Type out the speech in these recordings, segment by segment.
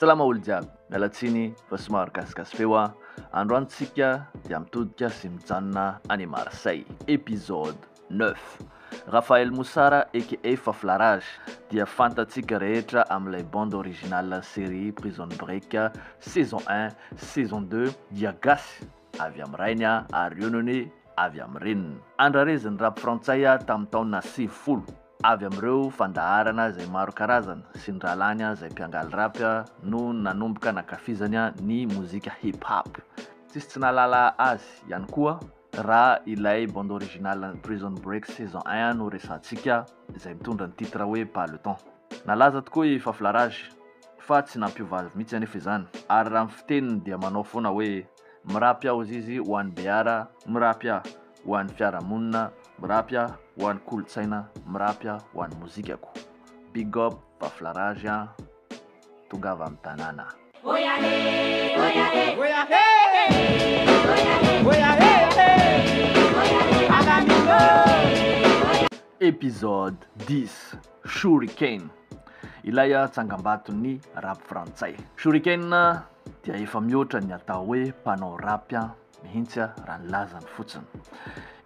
Salama olo jiaby, miala tsiny fa somary kasikasy feo a. Androantsika dia mitodika sy mijanona any Marseille. Épisode 9. Raphaël Moussara aka Faflarage dia fantatsika rehetra amin'ilay bande originale série Prison Break saison 1, saison 2 dia gasy avy amin'ny rainy ary ionony avy amin'ny reniny. Andrareziny rap frantsay tamin'ny taona 90 avy amin'ireo fandaharana izay maro karazana sy ny rahalany izay mpiangaly rap no nanomboka nakafizany ny mozika hip hop. Tsisy tsy nalala azy ihany koa raha ilay bande originale Prison Break saison 1 no resantsika izay mitondra ny titre hoe Pas le temps. Nalaza tokoa i Faflarage fa tsy nampiovavy mihitsy anefa izany, ary raha amin'ny fiteniny dia manao foana hoe mirapy aho izy ho an'ny beara, mirapy aho ho an'ny fiarahamonina, mirapy aho ho an'ny kolotsaina, mirapy aho ho an'ny mozikako. Big up Faflarage, tongava amin'ny tanàna. Épisode 10. Shuriken. Ilay tsangambaton'ny rap frantsay. Shuriken dia efa mihoatra ny atao hoe mpanao rap mihitsy raha nilazany fotsiny.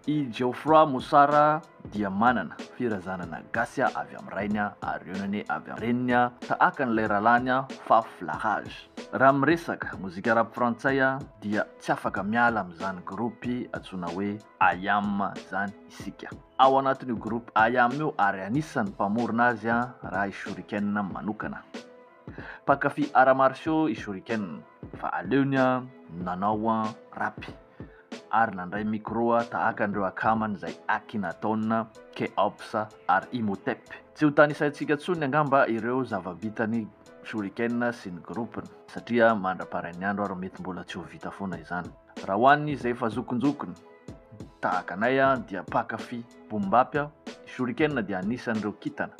I Geoffroy Moussara dia manana firazanana gasy avy amin'ny rainy ary ionany avy amin'ny reniny tahaka n'ilay rahalany Faflarage. Raha miresaka mozika rap frantsay dia tsy afaka miala amin'izany groupe antsoina hoe IAM zany isika. Ao anatin'io groupe IAM io ary anisan'ny mpamorona azy raha i Shuriken manokana. Mpankafy arts martiaux i Shuriken fa aleony nanao rapy ary nandray micro tahaka an'ireo akamany izay Akhenaton, Keops ary Imhotep. Tsy ho tanisaintsika tsony angamba ireo zava-bitany Shuriken sy ny groupeny satria mandraparain'ny andro ary mety mbola tsy ho vita foana izany. Raha hoan'ny izay efa zokonjokony tahaka anay dia mpankafy boom bap, Shuriken dia anisan'ireo kintana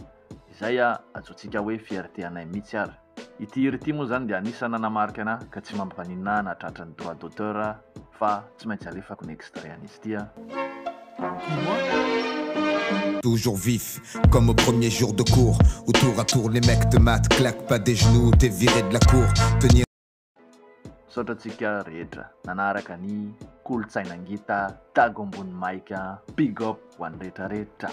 izay atsotsika hoe fierté anay mihitsy ary. Ity hira ity moa zany dia anisany nanamarika ana ka tsy mampaninona na tratran'ny droit d'auteur fa tsy maintsy alefako ny extrait an'izy ity. Toujours vif, comme au premier jour de cours, où tour à tour les mecs te matent, claquent pas des genoux, t'es viré de la cour, tenir. Sotratsika rehetra nanaraka ny kolotsainangita tago ambony maika. Big up ho an'ny rehetrarehetra.